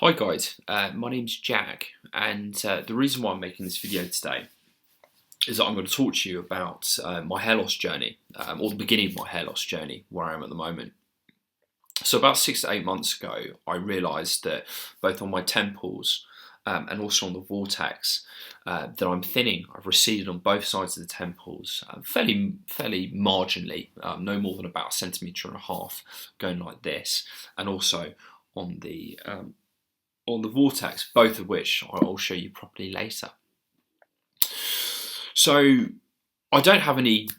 Hi guys, my name's Jack, and the reason why I'm making this video today is that I'm going to talk to you about my hair loss journey, or the beginning of my hair loss journey, where I am at the moment. So about 6 to 8 months ago, I realised that both on my temples and also on the vortex, that I'm thinning. I've receded on both sides of the temples, fairly marginally, no more than about 1.5 cm, going like this, and also on the vortex, both of which I'll show you properly later. So I don't have any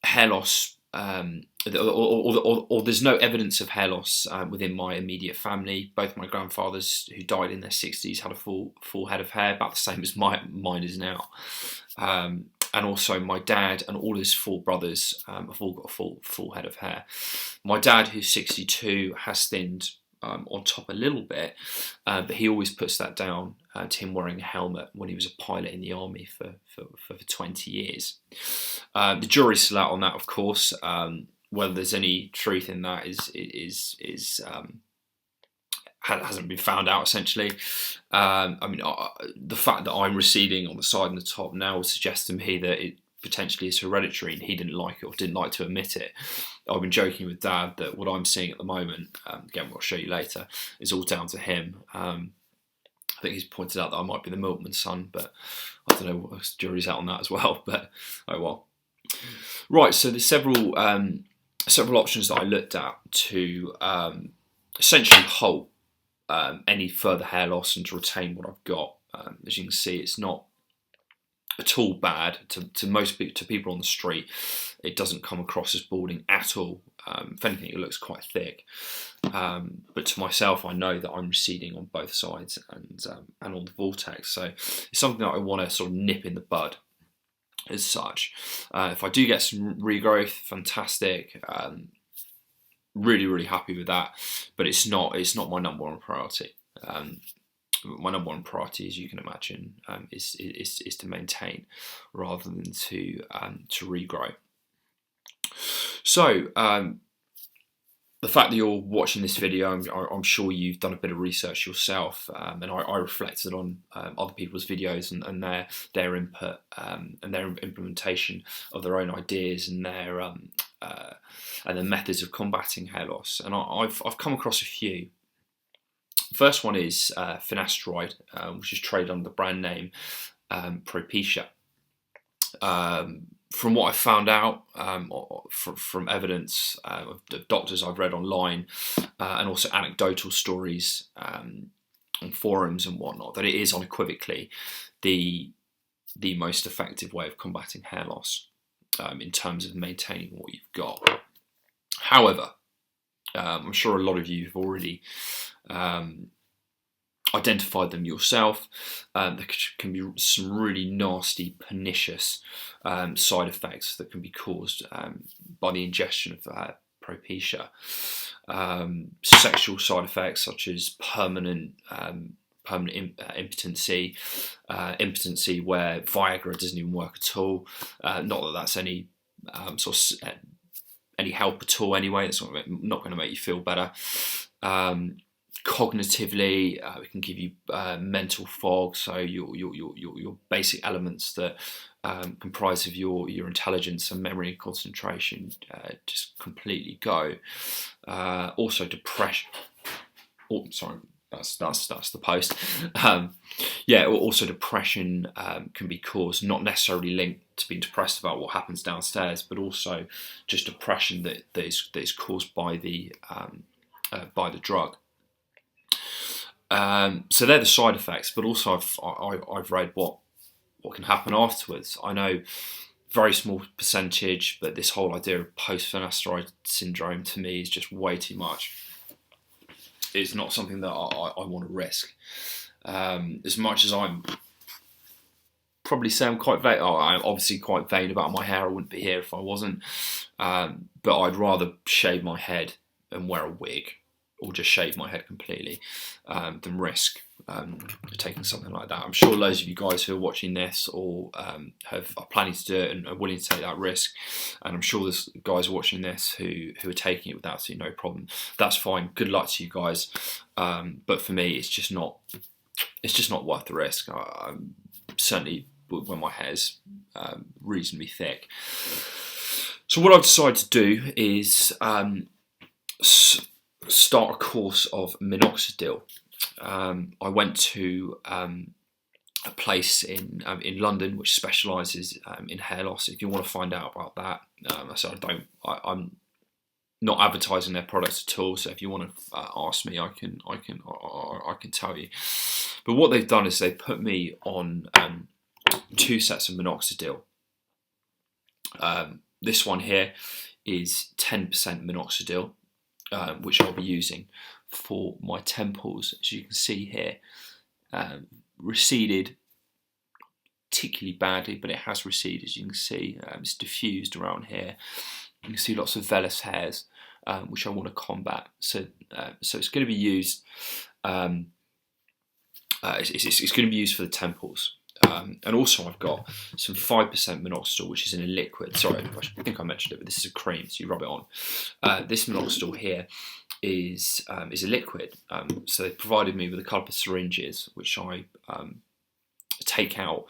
hair loss, or there's no evidence of hair loss within my immediate family. Both my grandfathers, who died in their 60s, had a full head of hair, about the same as mine is now. And also my dad and all his 4 brothers have all got a full head of hair. My dad, who's 62, has thinned on top a little bit, but he always puts that down to him wearing a helmet when he was a pilot in the army for 20 years. The jury's still out on that, of course. Whether there's any truth in that hasn't been found out, essentially. I mean, the fact that I'm receding on the side and the top now would suggest to me that it potentially is hereditary, and he didn't like it or didn't like to admit it. I've been joking with Dad that what I'm seeing at the moment, again, what I'll show you later, is all down to him. I think he's pointed out that I might be the milkman's son, but I don't know what the jury's out on that as well. But oh well. Right, so there's several options that I looked at to essentially halt any further hair loss and to retain what I've got. As you can see, it's not at all bad to most people on the street. It doesn't come across as balding at all. If anything, it looks quite thick. But to myself, I know that I'm receding on both sides and on the vortex. So it's something that I want to sort of nip in the bud as such. If I do get some regrowth, fantastic. Really happy with that. But it's not my number one priority. My number one priority, as you can imagine, is to maintain rather than to regrow. So the fact that you're watching this video, I'm sure you've done a bit of research yourself, and I reflected on other people's videos and their input and their implementation of their own ideas and their methods of combating hair loss. And I've come across a few. First one is finasteride, which is traded under the brand name Propecia. From what I've found out from evidence of doctors I've read online, and also anecdotal stories on forums and whatnot, that it is unequivocally the most effective way of combating hair loss in terms of maintaining what you've got. However, I'm sure a lot of you have already identified them yourself. There can be some really nasty, pernicious side effects that can be caused by the ingestion of Propecia. Sexual side effects such as permanent impotency, impotency where Viagra doesn't even work at all. Not that that's any any help at all anyway. It's not going to make you feel better. Cognitively, it can give you mental fog, so your basic elements that comprise of your intelligence and memory and concentration just completely go. Also depression. Oh, sorry, that's the post. Yeah, also depression can be caused, not necessarily linked to being depressed about what happens downstairs, but also just depression that is caused by the drug. So they're the side effects, but also I've read what can happen afterwards. I know very small percentage, but this whole idea of post-finasteride syndrome to me is just way too much. It's not something that I want to risk. As much as I'm probably say I'm quite vain. I'm obviously quite vain about my hair. I wouldn't be here if I wasn't. But I'd rather shave my head and wear a wig, or just shave my head completely, than risk taking something like that. I'm sure loads of you guys who are watching this or are planning to do it and are willing to take that risk, and I'm sure there's guys watching this who are taking it with absolutely no problem. That's fine. Good luck to you guys. But for me, it's just not worth the risk. Certainly when my hair's reasonably thick. So what I've decided to do is start a course of Minoxidil. I went to a place in London which specialises in hair loss. If you want to find out about that, I'm not advertising their products at all. So if you want to ask me, I can tell you. But what they've done is they put me on 2 sets of Minoxidil. This one here is 10% Minoxidil, which I'll be using for my temples. As you can see here, receded particularly badly, but it has receded. As you can see, it's diffused around here. You can see lots of vellus hairs, which I want to combat. So it's going to be used. It's going to be used for the temples. And also I've got some 5% Minoxidil, which is in a liquid. Sorry, I think I mentioned it, but this is a cream, so you rub it on. This Minoxidil here is a liquid. So they provided me with a couple of syringes, which I take out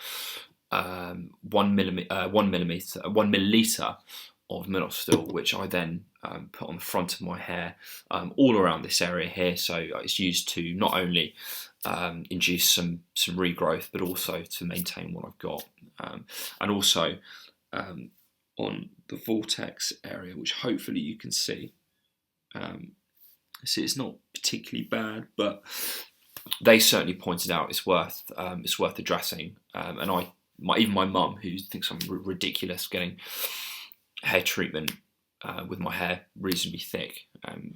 1 milliliter of Minoxidil, which I then put on the front of my hair, all around this area here. So it's used to not only induce some regrowth, but also to maintain what I've got, and also on the vortex area, which hopefully you can see. See, it's not particularly bad, but they certainly pointed out it's worth addressing. And even my mum, who thinks I'm ridiculous getting hair treatment with my hair reasonably thick,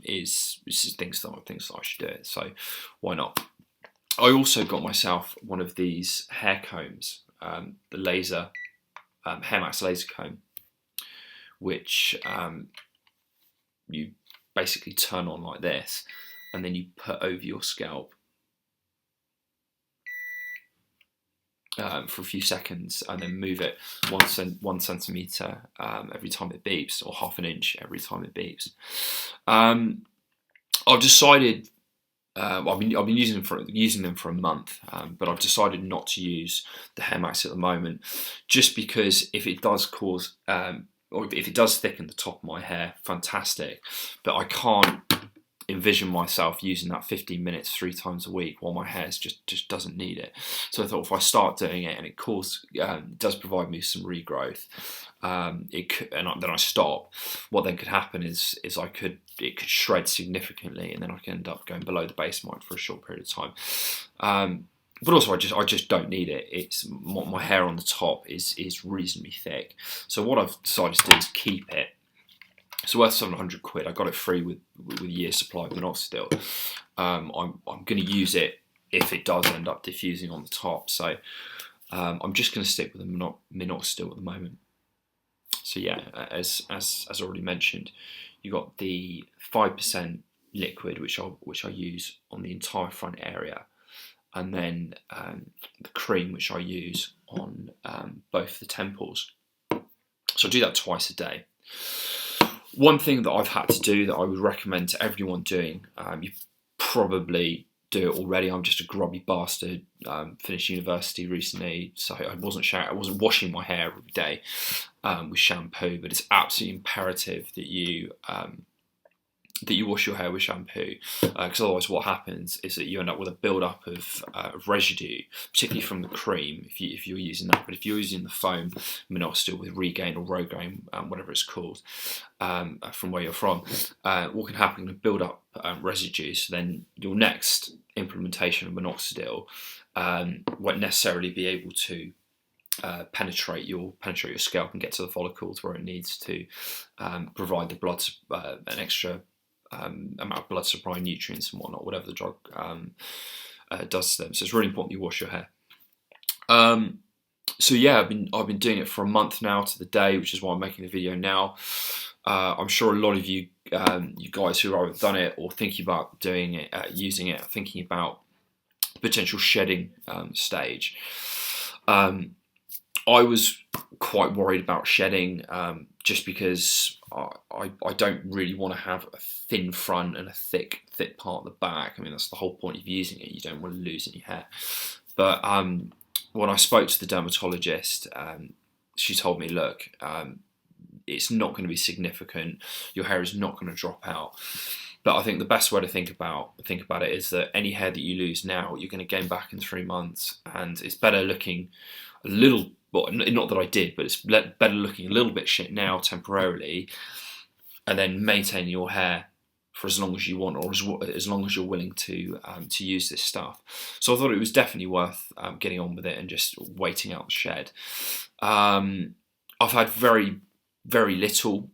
thinks that I should do it. So why not? I also got myself one of these hair combs, the laser Hair Max laser comb, which you basically turn on like this, and then you put over your scalp for a few seconds, and then move it 1 centimeter every time it beeps, or ½ inch every time it beeps. I've decided. I've been using them for a month, but I've decided not to use the Hair Max at the moment, just because if it does cause, or if it does thicken the top of my hair, fantastic. But I can't envision myself using that 15 minutes 3 times a week while my hair just doesn't need it. So I thought if I start doing it and it does provide me some regrowth, and then I stop, what then could happen is it could shred significantly, and then I could end up going below the baseline for a short period of time. But also I just don't need it. It's my hair on the top is reasonably thick. So what I've decided to do is keep it. It's worth 700 quid. I got it free with a year's supply of Minoxidil. I'm going to use it if it does end up diffusing on the top. So I'm just going to stick with the Minoxidil at the moment. So yeah, as already mentioned, you got the 5% liquid, which I use on the entire front area, and then the cream, which I use on both the temples. So I do that twice a day. One thing that I've had to do that I would recommend to everyone doing, you probably do it already. I'm just a grubby bastard. Finished university recently, so I wasn't washing my hair every day with shampoo. But it's absolutely imperative that you wash your hair with shampoo, because otherwise what happens is that you end up with a build-up of residue, particularly from the cream if you're using that. But if you're using the foam Minoxidil with Regain or Rogaine, whatever it's called, from where you're from, what can happen is build up residue. So then your next implementation of Minoxidil won't necessarily be able to penetrate your scalp and get to the follicles where it needs to provide the blood an extra amount of blood supply, nutrients and whatnot, whatever the drug does to them. So it's really important you wash your hair. So yeah, I've been doing it for a month now to the day, which is why I'm making the video now. I'm sure a lot of you guys who have either done it or thinking about doing it, using it, thinking about potential shedding stage. I was quite worried about shedding just because I don't really want to have a thin front and a thick part of the back. I mean, that's the whole point of using it. You don't want to lose any hair. But when I spoke to the dermatologist, she told me, look, it's not going to be significant. Your hair is not going to drop out. But I think the best way to think about it is that any hair that you lose now, you're going to gain back in 3 months, and it's better looking a little. Well, not that I did, but it's better looking a little bit shit now temporarily, and then maintaining your hair for as long as you want, or as long as you're willing to use this stuff. So I thought it was definitely worth getting on with it and just waiting out the shed. I've had very, very little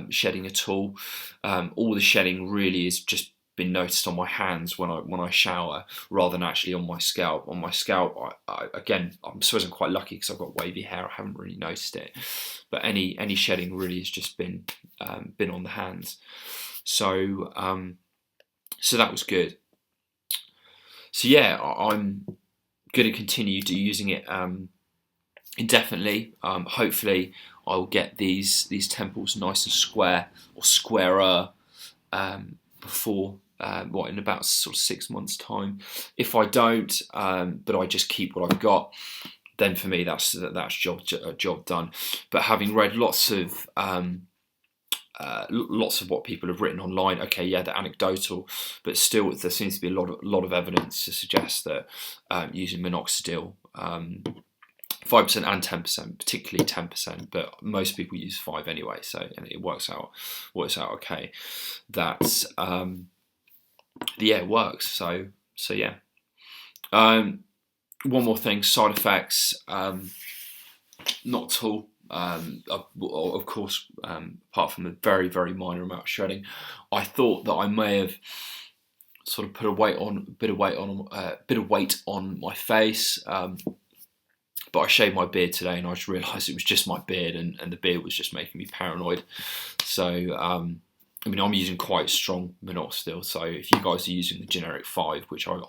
shedding at all. All the shedding really has just been noticed on my hands when I shower, rather than actually on my scalp. On my scalp, again, I suppose I'm quite lucky because I've got wavy hair. I haven't really noticed it, but any shedding really has just been on the hands. So so that was good. So yeah, I'm going to continue using it indefinitely. Hopefully, I'll get these temples nice and square, or squarer, before in about sort of 6 months' time. If I don't, but I just keep what I've got, then for me that's job done. But having read lots of what people have written online, okay, yeah, they're anecdotal, but still there seems to be a lot of evidence to suggest that using minoxidil, 5% and 10%, particularly 10%, but most people use 5 anyway, so and it works out okay. That yeah, it works. So yeah. One more thing, side effects, not at all. Of course, apart from a very, very minor amount of shedding, I thought that I may have sort of put a bit of weight on my face. But I shaved my beard today, and I just realised it was just my beard, and the beard was just making me paranoid. So I mean, I'm using quite strong minoxidil, so if you guys are using the generic 5, which I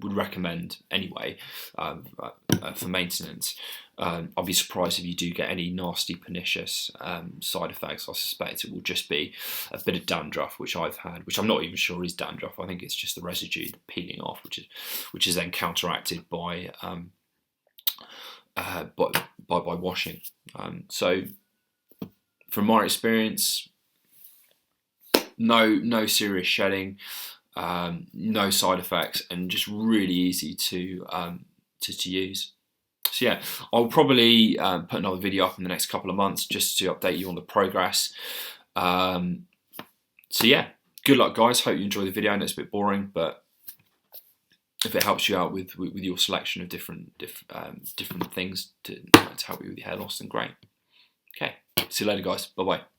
would recommend anyway for maintenance, I'll be surprised if you do get any nasty pernicious side effects. I suspect it will just be a bit of dandruff, which I've had, which I'm not even sure is dandruff. I think it's just the residue peeling off, which is then counteracted by washing. So from my experience, no serious shedding, no side effects, and just really easy to use. So yeah, I'll probably put another video up in the next couple of months just to update you on the progress. So yeah, good luck guys, hope you enjoy the video. I know it's a bit boring, but if it helps you out with your selection of different things to help you with your hair loss, then great. Okay, see you later guys, bye bye.